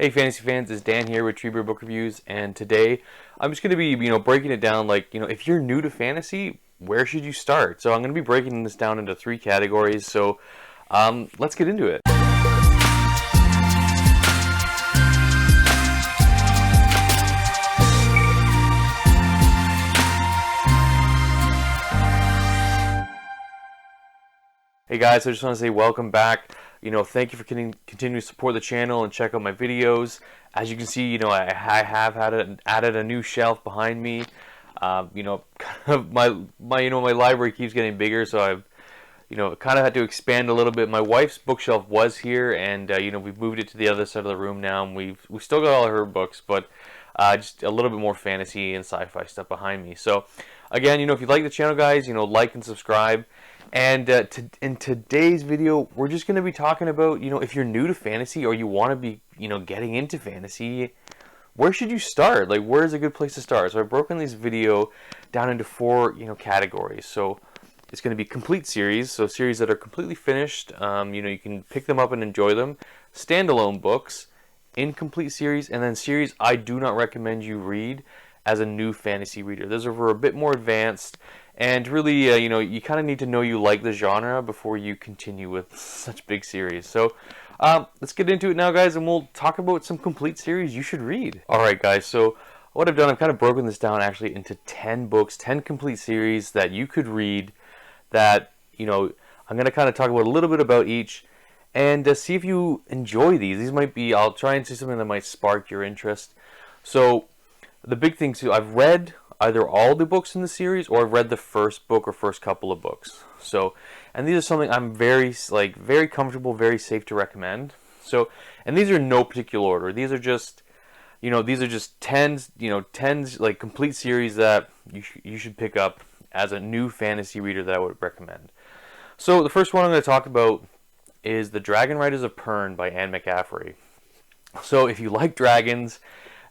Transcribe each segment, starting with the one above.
Hey fantasy fans, it's Dan here with TreeBeard Book Reviews, and today I'm just going to be, breaking it down like, if you're new to fantasy, where should you start? So I'm going to be breaking this down into three categories, so let's get into it. Hey guys, I just want to say welcome back. Thank you for continuing to support the channel and check out my videos. As you can see, I have added a new shelf behind me. My library keeps getting bigger, so I've kind of had to expand a little bit. My wife's bookshelf was here, and we've moved it to the other side of the room now, and we've still got all of her books, but just a little bit more fantasy and sci-fi stuff behind me. So again, if you like the channel, guys, like and subscribe. And in today's video, we're just going to be talking about, if you're new to fantasy or you want to be, getting into fantasy, where should you start? Like, where's a good place to start? So I've broken this video down into four, categories. So it's going to be complete series, so series that are completely finished. You can pick them up and enjoy them. Standalone books, incomplete series, and then series I do not recommend you read as a new fantasy reader. Those are a bit more advanced. And really, you kind of need to know you like the genre before you continue with such big series. So let's get into it now, guys, and we'll talk about some complete series you should read. Alright, guys, so what I've done, I've kind of broken this down actually into 10 books, 10 complete series that you could read that, I'm going to kind of talk about a little bit about each and see if you enjoy these. These might be, I'll try and see something that might spark your interest. So the big thing too, I've read either all the books in the series or I've read the first book or first couple of books. So, and these are something I'm very comfortable, very safe to recommend. So, and these are in no particular order. These are just, these are just tens like complete series that you should pick up as a new fantasy reader that I would recommend. So the first one I'm going to talk about is The Dragon Riders of Pern by Anne McCaffrey. So if you like dragons,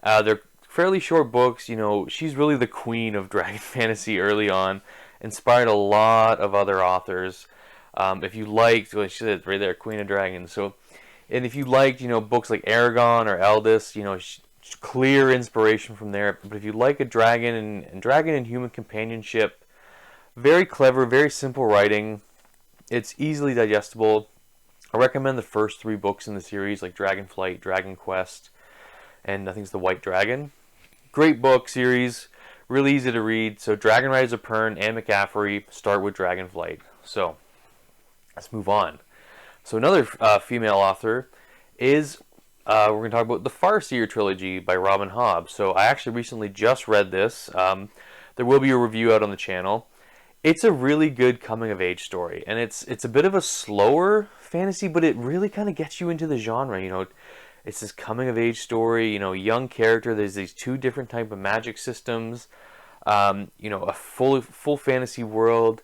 they're fairly short books. She's really the queen of dragon fantasy early on, inspired a lot of other authors. If you liked, well, she said right there, Queen of Dragons. So, and if you liked, books like Aragon or Eldest, clear inspiration from there. But if you like a dragon and dragon and human companionship, very clever, very simple writing. It's easily digestible. I recommend the first three books in the series, like Dragonflight, Dragon Quest, and I think it's The White Dragon. Great book series, really easy to read. So Dragon Riders of Pern, Anne McCaffrey, start with Dragonflight. So let's move on. So another female author is, we're going to talk about the Farseer trilogy by Robin Hobb. So I actually recently just read this. There will be a review out on the channel. It's a really good coming of age story, and it's a bit of a slower fantasy, but it really kind of gets you into the genre. It's this coming of age story, young character. There's these two different type of magic systems, a full fantasy world,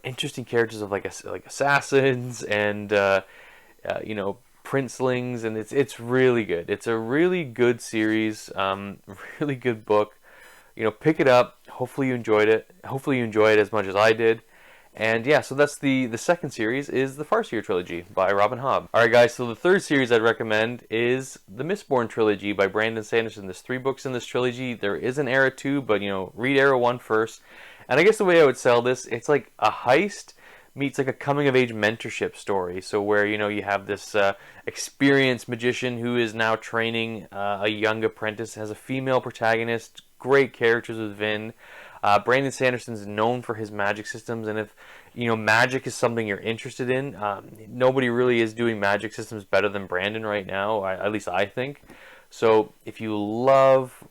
interesting characters of like assassins and princelings, and it's really good. It's a really good series, really good book. Pick it up. Hopefully you enjoyed it. Hopefully you enjoy it as much as I did. And yeah, so that's the second series is the Farseer trilogy by Robin Hobb. Alright guys, so the third series I'd recommend is the Mistborn trilogy by Brandon Sanderson. There's 3 books in this trilogy. There is an Era 2, but read Era 1 first. And I guess the way I would sell this, it's like a heist meets like a coming of age mentorship story. So where you have this experienced magician who is now training a young apprentice, has a female protagonist, great characters with Vin. Brandon Sanderson is known for his magic systems, and if magic is something you're interested in, nobody really is doing magic systems better than Brandon right now. At least I think. So if you love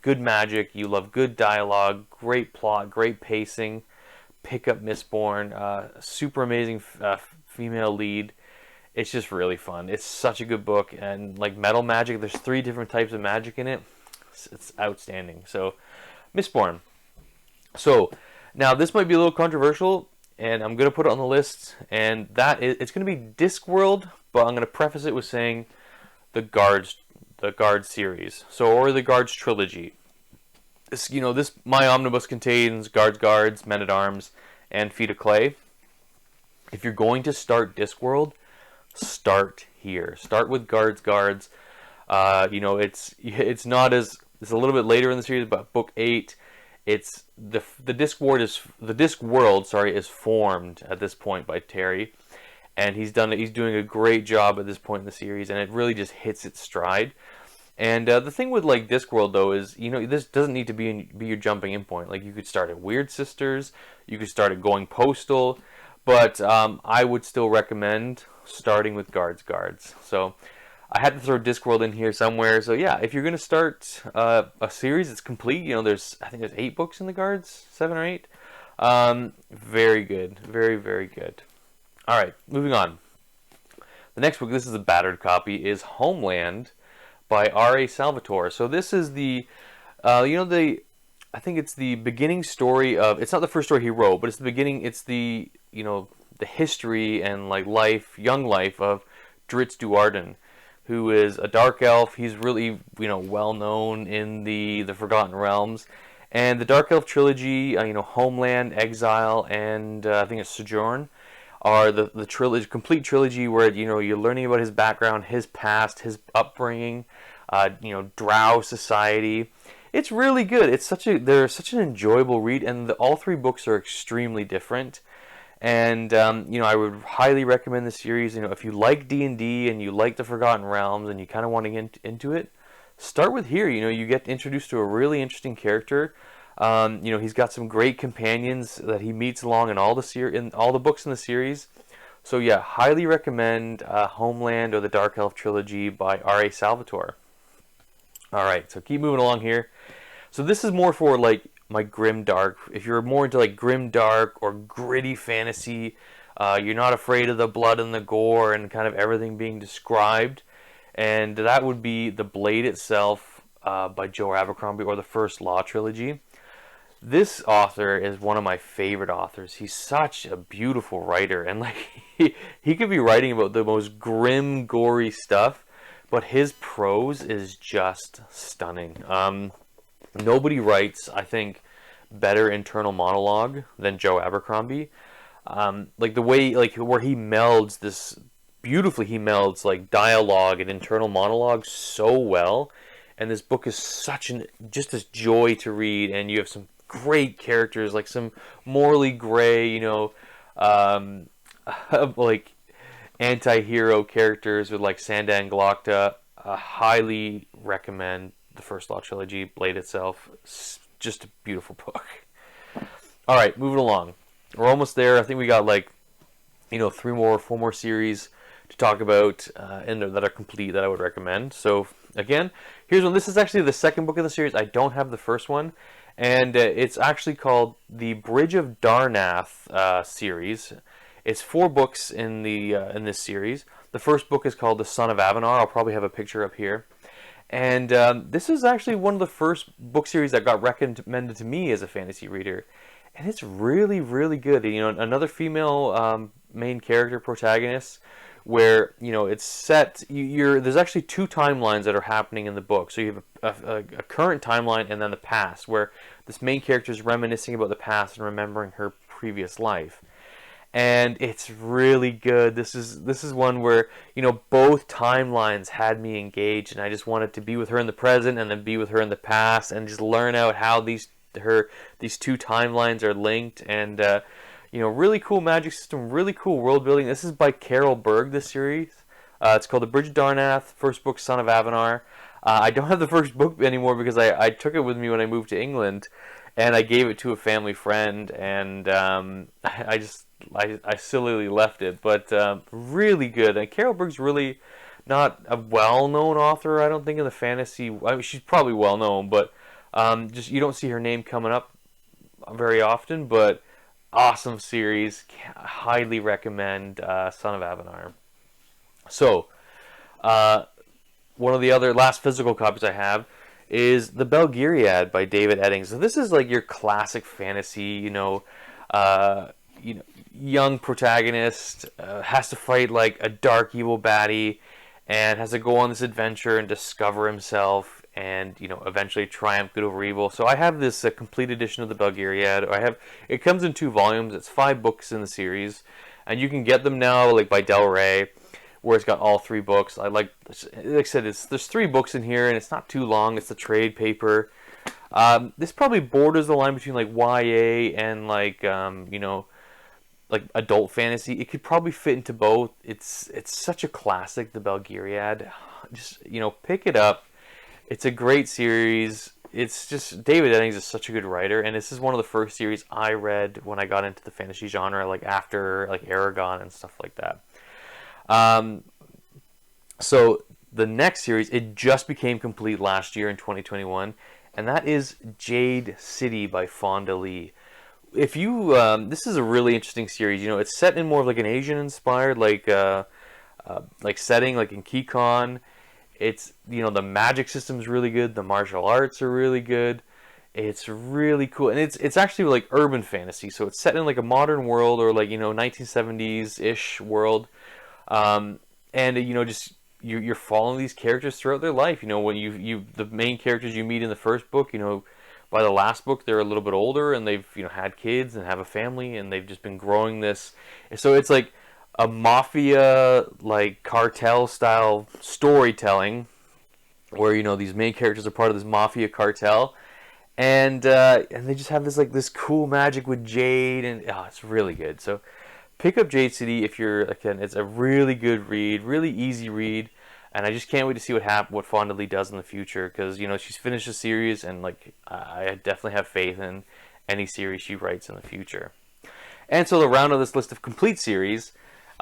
good magic, you love good dialogue, great plot, great pacing, pick up Mistborn. Super amazing female lead. It's just really fun. It's such a good book, and like metal magic, there's 3 different types of magic in it. It's outstanding. So Mistborn. So now this might be a little controversial, and I'm going to put it on the list, and it's going to be Discworld, but I'm going to preface it with saying the Guards series, or the Guards trilogy. This, my omnibus contains Guards, Men at Arms, and Feet of Clay. If you're going to start Discworld, start here. Start with Guards. You know, it's not as, it's a little bit later in the series, but book 8, it's the disc world, sorry, is formed at this point by Terry, and he's doing a great job at this point in the series, and it really just hits its stride. And the thing with like Discworld though is, you know, this doesn't need to be your jumping in point. Like you could start at Weird Sisters, you could start at Going Postal, but I would still recommend starting with Guards. So I had to throw Discworld in here somewhere. So yeah, if you're gonna start a series that's complete, you know, I think there's 8 books in the Guards, 7 or 8. Very good, very good. All right, moving on. The next book, this is a battered copy, is Homeland by R.A. Salvatore. So this is the, you know, I think it's the beginning story of, it's not the first story he wrote, but it's the beginning, it's the, you know, the history and like young life of Drizzt Do'Urden, who is a dark elf. He's really, you know, well known in the Forgotten Realms. And the Dark Elf trilogy, you know, Homeland, Exile, and I think it's Sojourn, are the trilogy, complete trilogy where, you know, you're learning about his background, his past, his upbringing, you know, Drow society. It's really good. They're such an enjoyable read, and all 3 books are extremely different. And you know, I would highly recommend the series. You know, if you like D&D and you like the Forgotten Realms and you kind of want to get into it, start with here. You know, you get introduced to a really interesting character. You know, he's got some great companions that he meets along in all the books in the series. So yeah, highly recommend Homeland or the Dark Elf trilogy by R.A. Salvatore. All right, so keep moving along here. So this is more for like my grim dark. If you're more into like grim dark or gritty fantasy, you're not afraid of the blood and the gore and kind of everything being described, and that would be The Blade Itself by Joe Abercrombie, or the First Law trilogy. This author is one of my favorite authors. He's such a beautiful writer, and like he could be writing about the most grim, gory stuff, but his prose is just stunning. Nobody writes, I think, better internal monologue than Joe Abercrombie. Like the way, like where he melds this beautifully, he melds like dialogue and internal monologue so well. And this book is just this joy to read, and you have some great characters, like some morally gray, you know, like anti-hero characters with like Sandan Glokta. Highly recommend the First Law trilogy. Blade Itself, just a beautiful book. All right, moving along. We're almost there. I think we got like, you know, 4 more series to talk about and that are complete that I would recommend. So again, here's one. This is actually the second book in the series. I don't have the first one, and it's actually called the Bridge of Darnath series. It's 4 books in this series. The first book is called The Son of Avanar. I'll probably have a picture up here. And this is actually one of the first book series that got recommended to me as a fantasy reader. And it's really, really good. You know, another female main character protagonist, where, you know, it's set, there's actually 2 timelines that are happening in the book. So you have a current timeline and then the past, where this main character is reminiscing about the past and remembering her previous life. And it's really good. This is one where, you know, both timelines had me engaged, and I just wanted to be with her in the present and then be with her in the past and just learn out how these 2 timelines are linked. And you know, really cool magic system, really cool world building. This is by Carol Berg, this series. It's called The Bridge of Darnath, first book, Son of Avanar. I don't have the first book anymore because I took it with me when I moved to England, and I gave it to a family friend, and I sillily left it. But really good. And Carol Berg's really not a well-known author, I don't think, in the fantasy. I mean, she's probably well-known, but just you don't see her name coming up very often. But awesome series. Highly recommend Son of Avanar. So, one of the other last physical copies I have is The Belgariad by David Eddings. So this is like your classic fantasy, you know, young protagonist has to fight like a dark evil baddie and has to go on this adventure and discover himself and, you know, eventually triumph good over evil. So I have this complete edition of The Belgariad. It comes in 2 volumes. It's 5 books in the series, and you can get them now like by Del Rey. where it's got all 3 books. Like I said, there's 3 books in here, and it's not too long. It's the trade paper. This probably borders the line between like YA and like like adult fantasy. It could probably fit into both. It's such a classic, the Belgariad. Just pick it up. It's a great series. It's just David Eddings is such a good writer, and this is one of the first series I read when I got into the fantasy genre, like after like Aragon and stuff like that. So the next series, it just became complete last year in 2021, and that is Jade City by Fonda Lee. If you, this is a really interesting series. It's set in more of like an Asian-inspired like setting, like in Kikon. It's the magic system's really good. The martial arts are really good. It's really cool, and it's actually like urban fantasy. So it's set in like a modern world, or like 1970s ish world, and just you're following these characters throughout their life. When the main characters you meet in the first book, by the last book they're a little bit older, and they've had kids and have a family, and they've just been growing this. So it's like a mafia, like cartel style storytelling, where these main characters are part of this mafia cartel, and they just have this cool magic with Jade, and it's really good. So pick up Jade City if you're, again, it's a really good read, really easy read, and I just can't wait to see what Fonda Lee does in the future, because she's finished the series, and like I definitely have faith in any series she writes in the future. And so the round of this list of complete series,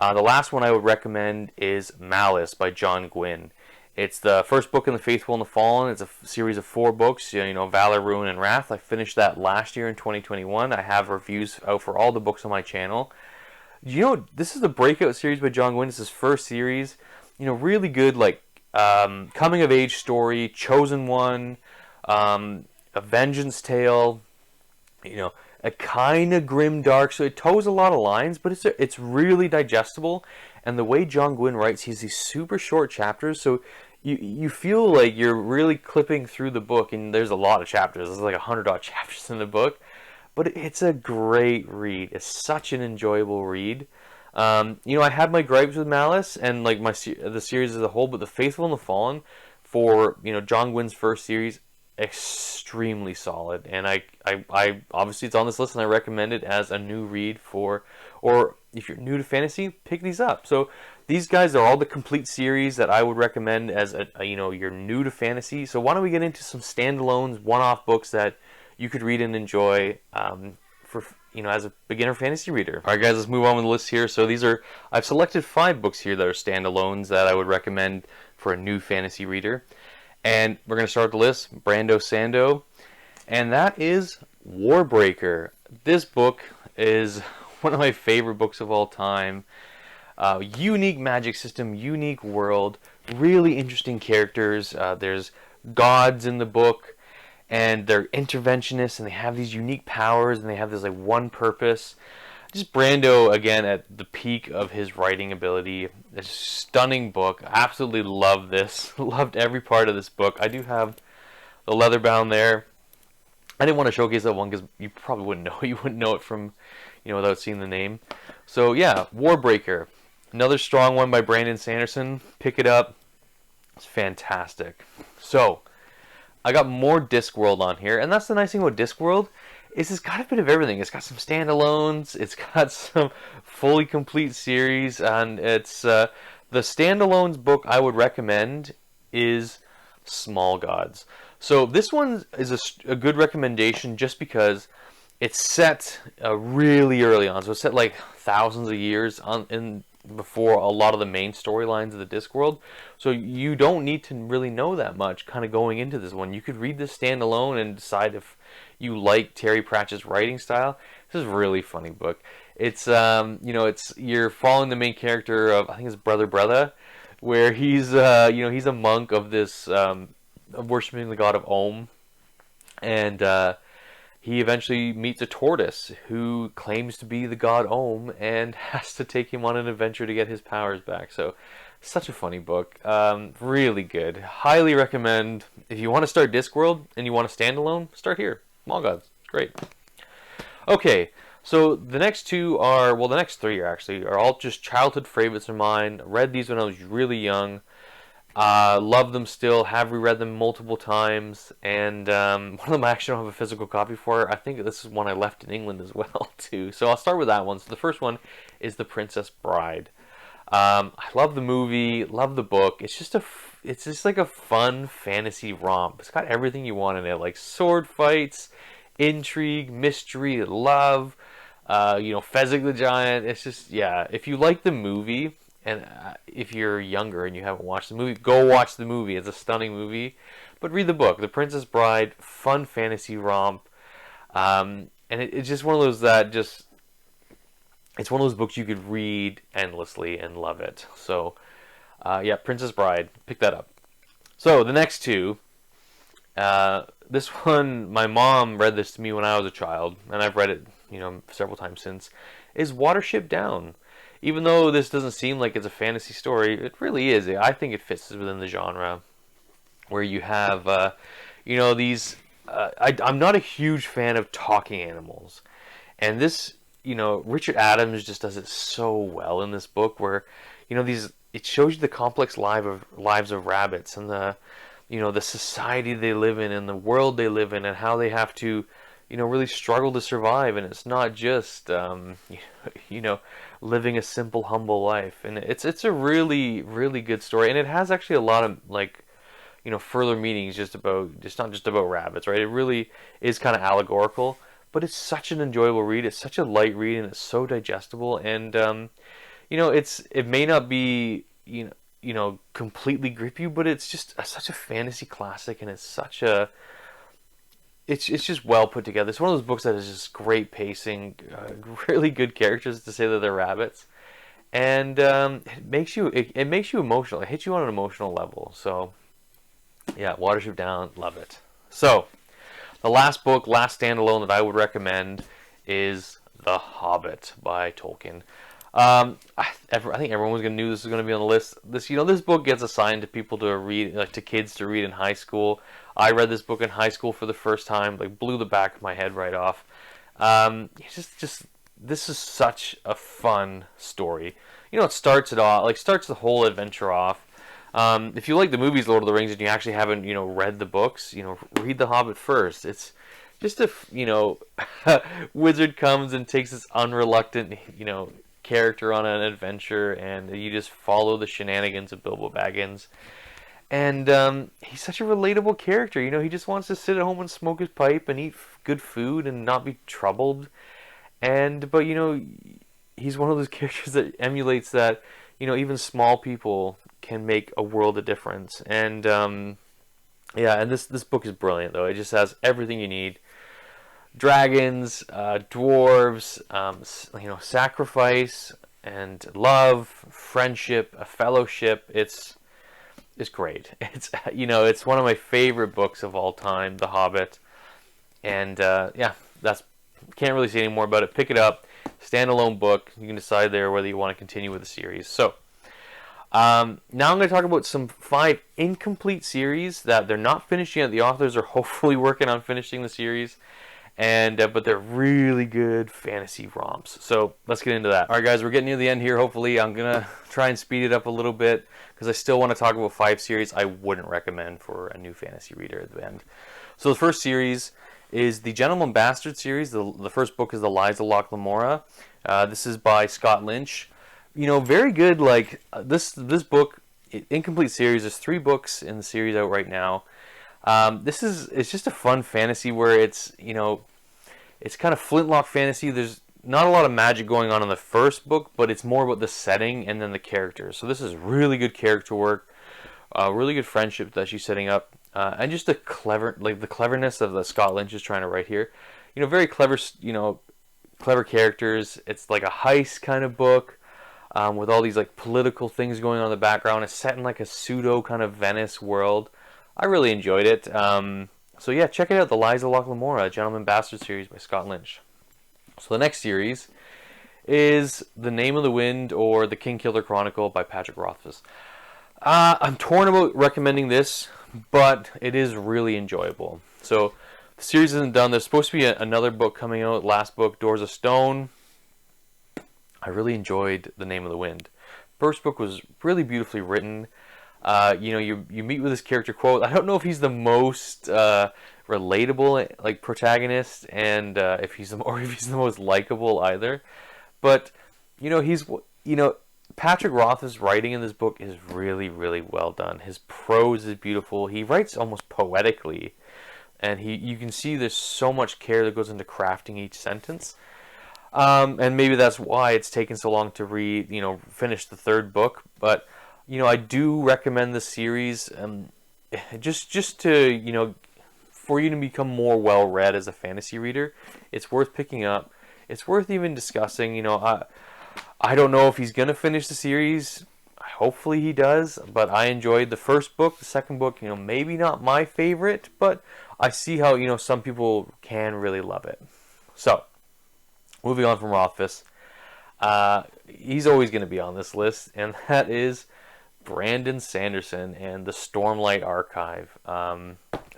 the last one I would recommend is Malice by John Gwynne. It's the first book in The Faithful and the Fallen. It's a series of 4 books, Valor, Ruin, and Wrath. I finished that last year in 2021. I have reviews out for all the books on my channel. This is the breakout series by John Gwynne. It's his first series. Really good, like, coming of age story, Chosen One, a vengeance tale, a kind of grim dark, so it toes a lot of lines, but it's really digestible. And the way John Gwynne writes, he's these super short chapters, so you feel like you're really clipping through the book, and there's a lot of chapters. There's like 100-odd chapters in the book, but it's a great read. It's such an enjoyable read. I had my gripes with Malice and like the series as a whole, but The Faithful and the Fallen, for John Gwynne's first series, extremely solid. And I obviously it's on this list, and I recommend it as a new read or if you're new to fantasy, pick these up. So these guys are all the complete series that I would recommend as you're new to fantasy. So why don't we get into some standalones, one-off books that you could read and enjoy for as a beginner fantasy reader. All right, guys, let's move on with the list here. So I've selected 5 books here that are standalones that I would recommend for a new fantasy reader. And we're going to start the list, Brando Sando, and that is Warbreaker. This book is one of my favorite books of all time. Unique magic system, unique world, really interesting characters. There's gods in the book, and they're interventionists, and they have these unique powers, and they have this like one purpose. Just Brando, again, at the peak of his writing ability. A stunning book. Absolutely love this. Loved every part of this book. I do have the leather bound there. I didn't want to showcase that one because you probably wouldn't know. You wouldn't know it from, without seeing the name. So yeah, Warbreaker. Another strong one by Brandon Sanderson. Pick it up. It's fantastic. So, I got more Discworld on here, and that's the nice thing about Discworld. It's got a bit of everything. It's got some standalones, it's got some fully complete series, and it's the standalones book I would recommend is Small Gods. So this one is a good recommendation just because it's set really early on. So it's set like thousands of years before a lot of the main storylines of the Discworld. So you don't need to really know that much kind of going into this one. You could read this standalone and decide if you like Terry Pratchett's writing style. This is a really funny book. It's you're following the main character of, I think it's Brother, where he's he's a monk of this worshiping the god of Om, and he eventually meets a tortoise who claims to be the god Om and has to take him on an adventure to get his powers back. So such a funny book. Really good. Highly recommend. If you want to start Discworld and you want a standalone, start here. Small Gods. Great. Okay, So the next two are, well, the next three are actually are all just childhood favorites of mine. Read these when I was really young. Love them still. Have reread them multiple times, and one of them I actually don't have a physical copy for. I think this is one I left in England as well too. So I'll start with that one. So the first one is The Princess Bride. I love the movie, love the book. It's just like a fun fantasy romp. It's got everything you want in it, like sword fights, intrigue, mystery, love. Fezzik the Giant. It's just, yeah. If you like the movie, and if you're younger and you haven't watched the movie, go watch the movie. It's a stunning movie. But read the book, The Princess Bride. Fun fantasy romp. It's just one of those that just, it's one of those books you could read endlessly and love it. So, yeah, Princess Bride. Pick that up. So, the next two. This one, my mom read this to me when I was a child, and I've read it, several times since, is Watership Down. Even though this doesn't seem like it's a fantasy story, it really is. I think it fits within the genre, where you have, these. I'm not a huge fan of talking animals, and this, Richard Adams just does it so well in this book, where, it shows you the complex lives of rabbits and the society they live in and the world they live in and how they have to, really struggle to survive. And it's not just, living a simple, humble life. And it's a really, really good story. And it has actually a lot of, further meanings just not just about rabbits, right? It really is kind of allegorical, but it's such an enjoyable read. It's such a light read, and it's so digestible. And, it may not be, completely grip you, but it's just such a fantasy classic, and it's just well put together. It's one of those books that is just great pacing, really good characters, to say that they're rabbits, and it makes you emotional. It hits you on an emotional level. So, yeah, Watership Down, love it. So, the last standalone that I would recommend is The Hobbit by Tolkien. I think everyone knew this was going to be on the list. This book gets assigned to people to read, like to kids to read in high school. I read this book in high school for the first time, blew the back of my head right off. This is such a fun story. It starts the whole adventure off. If you like the movies Lord of the Rings and you actually haven't, read the books, read The Hobbit first. It's just wizard comes and takes this unreluctant, character on an adventure, and you just follow the shenanigans of Bilbo Baggins. And he's such a relatable character. He just wants to sit at home and smoke his pipe and eat good food and not be troubled. But he's one of those characters that emulates that, even small people can make a world of difference. And yeah, and this book is brilliant, though. It just has everything you need. Dragons, dwarves, sacrifice and love, friendship, a fellowship. It's great. It's one of my favorite books of all time, The Hobbit. And yeah, can't really say any more about it. Pick it up, standalone book. You can decide there whether you want to continue with the series. So now I'm going to talk about some 5 incomplete series that they're not finished yet. The authors are hopefully working on finishing the series. But they're really good fantasy romps. So let's get into that. All right, guys, we're getting near the end here. Hopefully, I'm gonna try and speed it up a little bit because I still want to talk about 5 series I wouldn't recommend for a new fantasy reader at the end. So the first series is the Gentleman Bastard series. The first book is The Lies of Locke Lamora. This is by Scott Lynch. Very good. This book, incomplete series. There's 3 books in the series out right now. It's just a fun fantasy where it's kind of flintlock fantasy. There's not a lot of magic going on in the first book, but it's more about the setting and then the characters. So this is really good character work, really good friendship that she's setting up, and just the cleverness of the Scott Lynch is trying to write here. Very clever, clever characters. It's like a heist kind of book, with all these political things going on in the background. It's set in a pseudo kind of Venice world. I really enjoyed it. So yeah, check it out, The Lies of Locke Lamora, Gentleman Bastard series by Scott Lynch. So the next series is The Name of the Wind, or The Kingkiller Chronicle by Patrick Rothfuss. I'm torn about recommending this, but it is really enjoyable. So The series isn't done. There's supposed to be another book coming out. Last book, Doors of Stone. I really enjoyed The Name of the Wind. First book was really beautifully written. You know, you meet with this character, quote, I don't know if he's the most relatable like protagonist, and if he's the most likable either. But you know, Patrick Roth's writing in this book is really, really well done. His prose is beautiful. He writes almost poetically, and you can see there's so much care that goes into crafting each sentence. And maybe that's why it's taken so long to finish the third book. But you know, I do recommend this series, just to for you to become more well read as a fantasy reader. It's worth picking up. It's worth even discussing. You know, I don't know if he's gonna finish the series. Hopefully he does. But I enjoyed the first book. The second book, you know, maybe not my favorite, but I see how some people can really love it. So, moving on from Rothfuss, he's always going to be on this list, and that is Brandon Sanderson and the Stormlight Archive.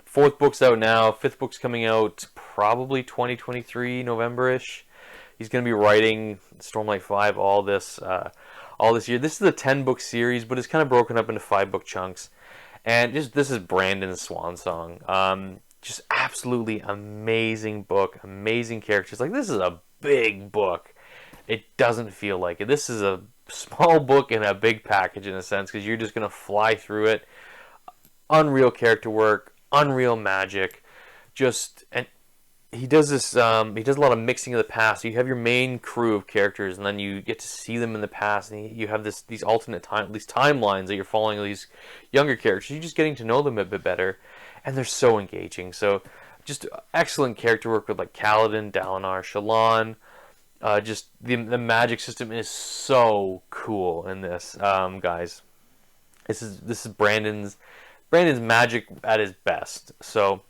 Fourth book's out now. Fifth book's coming out probably 2023, November-ish. He's going to be writing Stormlight 5 all this year. This is a 10-book series, but it's kind of broken up into 5-book chunks. And this is Brandon's swan song. Just absolutely amazing book, amazing characters. Like, this is a big book. It doesn't feel like it. This is a small book in a big package in a sense, because you're just going to fly through it. Unreal character work, unreal magic. And he does this, he does a lot of mixing of the past. So you have your main crew of characters, and then you get to see them in the past, and you have these alternate these timelines that you're following these younger characters. You're just getting to know them a bit better, and they're so engaging. So just excellent character work with like Kaladin, Dalinar, Shallan. Just the magic system is so cool in this, guys. This is Brandon's magic at his best. So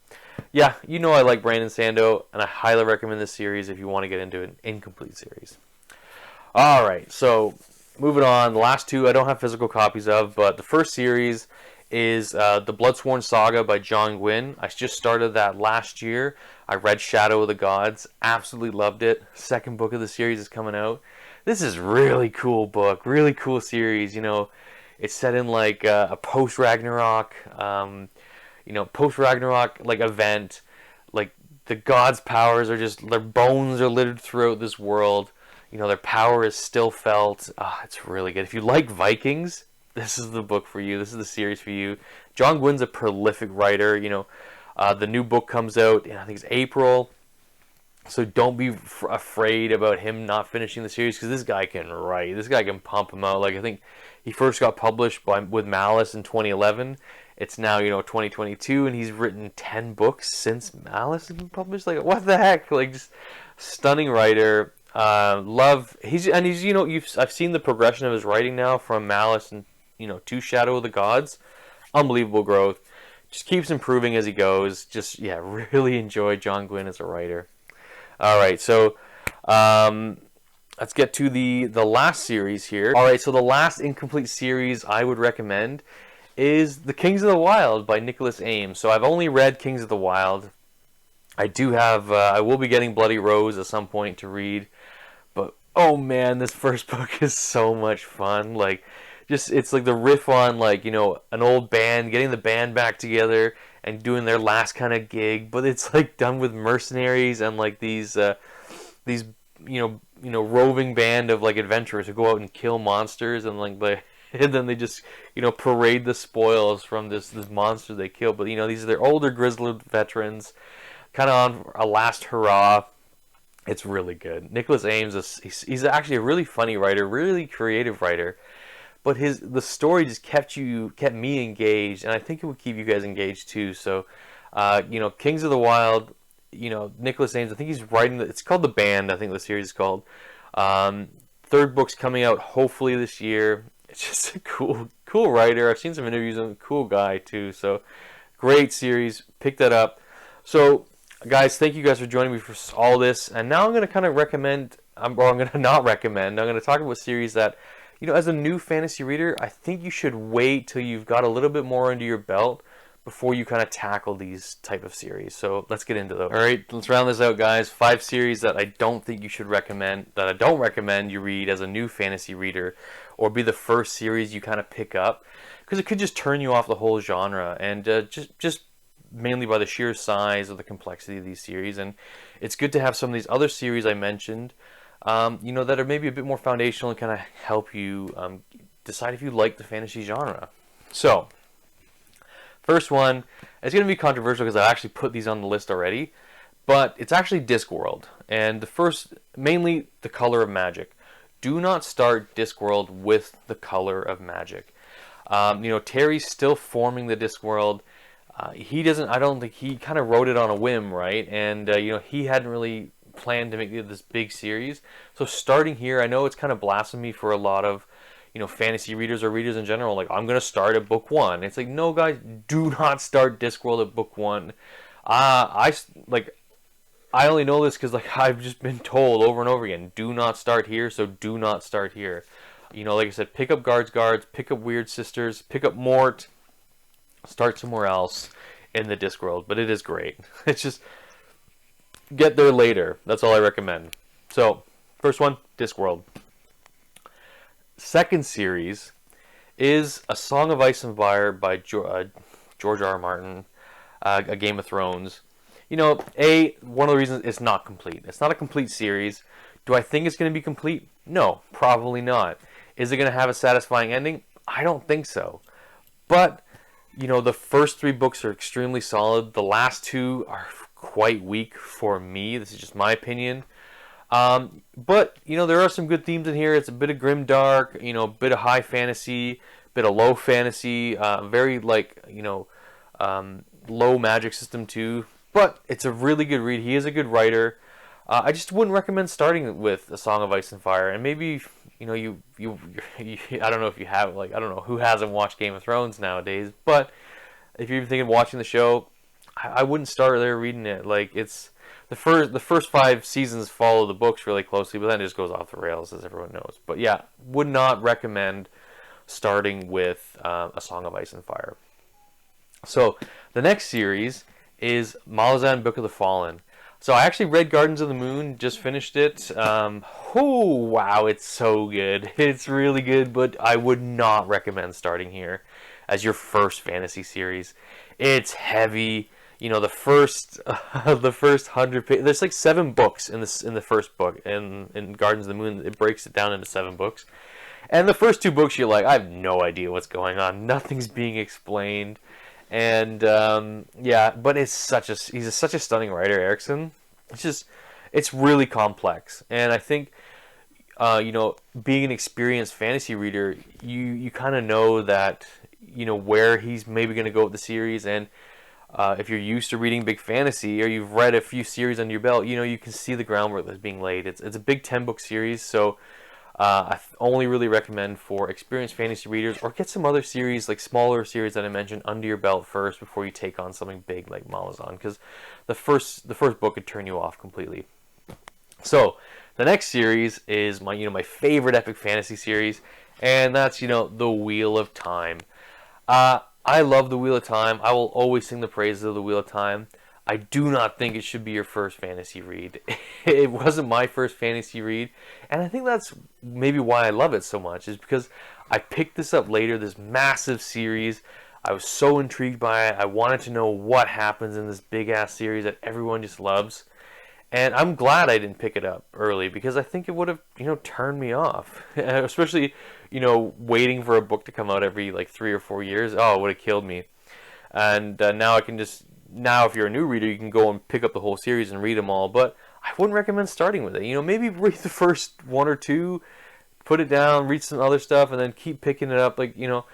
yeah, I like Brandon Sando, and I highly recommend this series if you want to get into an incomplete series. All right, so moving on. The last two I don't have physical copies of, but the first series is the Bloodsworn Saga by John Gwynne. I just started that last year. I read Shadow of the Gods. Absolutely loved it. Second book of the series is coming out. This is really cool book. Really cool series. It's set in like a post-Ragnarok, post-Ragnarok like event. Like the gods' powers are their bones are littered throughout this world. Their power is still felt. It's really good. If you like Vikings, this is the book for you. This is the series for you. John Gwynne's a prolific writer. The new book comes out in, I think it's April. So don't be afraid about him not finishing the series, because this guy can write. This guy can pump him out. Like, I think he first got published with Malice in 2011. It's now, 2022, and he's written 10 books since Malice has been published. Like, what the heck? Like, just stunning writer. I've seen the progression of his writing now from Malice and to Shadow of the Gods. Unbelievable growth. Just keeps improving as he goes. Really enjoy John Gwynne as a writer. All right, so let's get to the last series here. All right, so the last incomplete series I would recommend is The Kings of the Wild by Nicholas Ames. So I've only read Kings of the Wild. I do have, I will be getting Bloody Rose at some point to read. But, oh man, this first book is so much fun. Like, it's like the riff on, like, an old band, getting the band back together and doing their last kind of gig. But it's, like, done with mercenaries and, like, these roving band of, like, adventurers who go out and kill monsters and, like, and then they just, parade the spoils from this monster they kill. But, these are their older grizzled veterans, kind of on a last hurrah. It's really good. Nicholas Ames, he's actually a really funny writer, really creative writer. But the story just kept me engaged, and I think it would keep you guys engaged too. So, Kings of the Wild, Nicholas Ames, I think he's writing, it's called The Band, I think the series is called. Third book's coming out hopefully this year. It's just a cool writer. I've seen some interviews with him, cool guy too. So, great series. Pick that up. So, guys, thank you guys for joining me for all this. And now I'm going to kind of recommend, I'm going to not recommend, I'm going to talk about a series that, as a new fantasy reader, I think you should wait till you've got a little bit more under your belt before you kind of tackle these type of series. So let's get into those. All right, let's round this out, guys. 5 series that I don't think you should recommend, that I don't recommend you read as a new fantasy reader, or be the first series you kind of pick up, because it could just turn you off the whole genre, and just mainly by the sheer size of the complexity of these series. And it's good to have some of these other series I mentioned, you know, that are maybe a bit more foundational and kind of help you decide if you like the fantasy genre. So, first one, it's going to be controversial because I actually put these on the list already, but it's actually Discworld. And the first, mainly The Color of Magic. Do not start Discworld with The Color of Magic. You know, Terry's still forming the Discworld. He doesn't, I don't think, he kind of wrote it on a whim, right? And, you know, he hadn't really planned to make this big series. So starting here, I know it's kind of blasphemy for a lot of, you know, fantasy readers or readers in general. Like, I'm going to start at book 1. It's like, no, guys, do not start Discworld at book 1. I only know this because, like, I've just been told over and over again, do not start here, so do not start here. You know, like I said, pick up Guards, pick up Weird Sisters, pick up Mort, start somewhere else in the Discworld, but it is great. It's just, get there later. That's all I recommend. So, first one, Discworld. Second series is A Song of Ice and Fire by George R. Martin, A Game of Thrones. You know, one of the reasons it's not complete. It's not a complete series. Do I think it's going to be complete? No, probably not. Is it going to have a satisfying ending? I don't think so. But, you know, the first 3 books are extremely solid. The last 2 are quite weak for me. This is just my opinion. But, you know, there are some good themes in here. It's a bit of grimdark, you know, a bit of high fantasy, a bit of low fantasy, very, like, you know, low magic system too. But it's a really good read. He is a good writer. I just wouldn't recommend starting with A Song of Ice and Fire. And maybe, you know, you I don't know if you have, like, I don't know who hasn't watched Game of Thrones nowadays, but if you're thinking of watching the show, I wouldn't start there reading it. Like, it's the first 5 seasons follow the books really closely, but then it just goes off the rails, as everyone knows. But yeah, would not recommend starting with A Song of Ice and Fire. So the next series is Malazan Book of the Fallen. So I actually read Gardens of the Moon, just finished it. Oh, wow, it's so good. It's really good, but I would not recommend starting here as your first fantasy series. It's heavy. You know, the first 100 pages, there's like 7 books in the first book. In Gardens of the Moon, it breaks it down into 7 books. And the first 2 books, you're like, I have no idea what's going on. Nothing's being explained. And yeah, but he's such a stunning writer, Erickson. It's really complex, and I think you know, being an experienced fantasy reader, you kind of know that, you know, where he's maybe going to go with the series, and if you're used to reading big fantasy or you've read a few series under your belt, you know, you can see the groundwork that's being laid. It's a big 10-book series, so I only really recommend for experienced fantasy readers, or get some other series, like smaller series that I mentioned, under your belt first before you take on something big like Malazan, because the first book could turn you off completely. So the next series is my favorite epic fantasy series, and that's, you know, The Wheel of Time. I love The Wheel of Time. I will always sing the praises of The Wheel of Time. I do not think it should be your first fantasy read. It wasn't my first fantasy read, and I think that's maybe why I love it so much, is because I picked this up later, this massive series. I was so intrigued by it. I wanted to know what happens in this big-ass series that everyone just loves. And I'm glad I didn't pick it up early, because I think it would have, you know, turned me off. Especially, you know, waiting for a book to come out every, like, 3 or 4 years. Oh, it would have killed me. And now I can just... Now, if you're a new reader, you can go and pick up the whole series and read them all, but I wouldn't recommend starting with it. You know, maybe read the first 1 or 2, put it down, read some other stuff, and then keep picking it up, like, you know.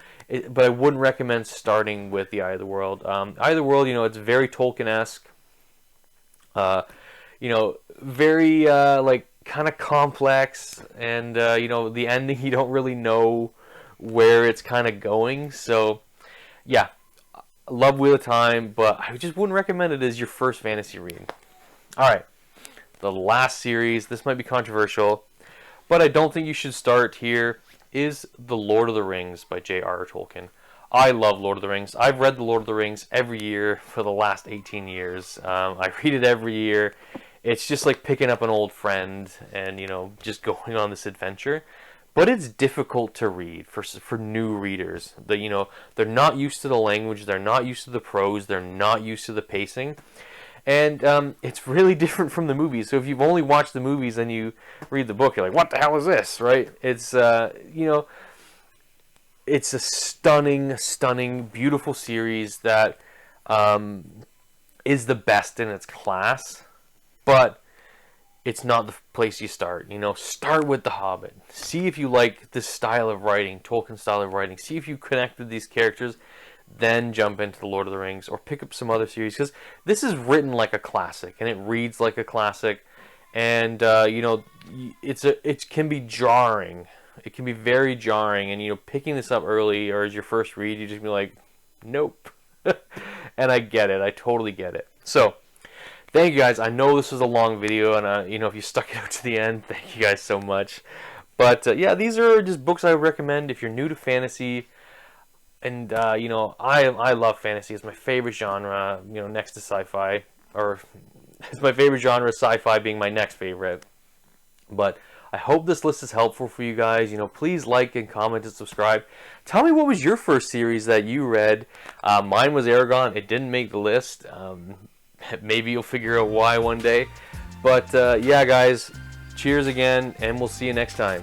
But I wouldn't recommend starting with The Eye of the World. Eye of the World, you know, it's very Tolkien-esque. You know, very, like, kind of complex, and, you know, the ending, you don't really know where it's kind of going, so, yeah. Love Wheel of Time, but I just wouldn't recommend it as your first fantasy read. Alright, the last series, this might be controversial, but I don't think you should start here, is The Lord of the Rings by J.R.R. Tolkien. I love Lord of the Rings. I've read the Lord of the Rings every year for the last 18 years. I read it every year. It's just like picking up an old friend and, you know, just going on this adventure. But it's difficult to read for new readers. You know, they're not used to the language, they're not used to the prose, they're not used to the pacing. And it's really different from the movies. So if you've only watched the movies and you read the book, you're like, what the hell is this, right? It's, you know, it's a stunning, stunning, beautiful series that is the best in its class. But it's not the place you start. You know, start with The Hobbit. See if you like this style of writing, Tolkien style of writing. See if you connect with these characters. Then jump into The Lord of the Rings or pick up some other series, because this is written like a classic and it reads like a classic. And you know, it can be jarring. It can be very jarring. And you know, picking this up early or as your first read, you just be like, nope. And I get it. I totally get it. So thank you guys. I know this was a long video, and you know, if you stuck it out to the end, thank you guys so much. But yeah, these are just books I recommend if you're new to fantasy. And you know, I love fantasy. It's my favorite genre. You know, next to sci-fi, or it's my favorite genre. Sci-fi being my next favorite. But I hope this list is helpful for you guys. You know, please like and comment and subscribe. Tell me what was your first series that you read. Mine was Aragon. It didn't make the list. Maybe you'll figure out why one day. But yeah, guys, cheers again, and we'll see you next time.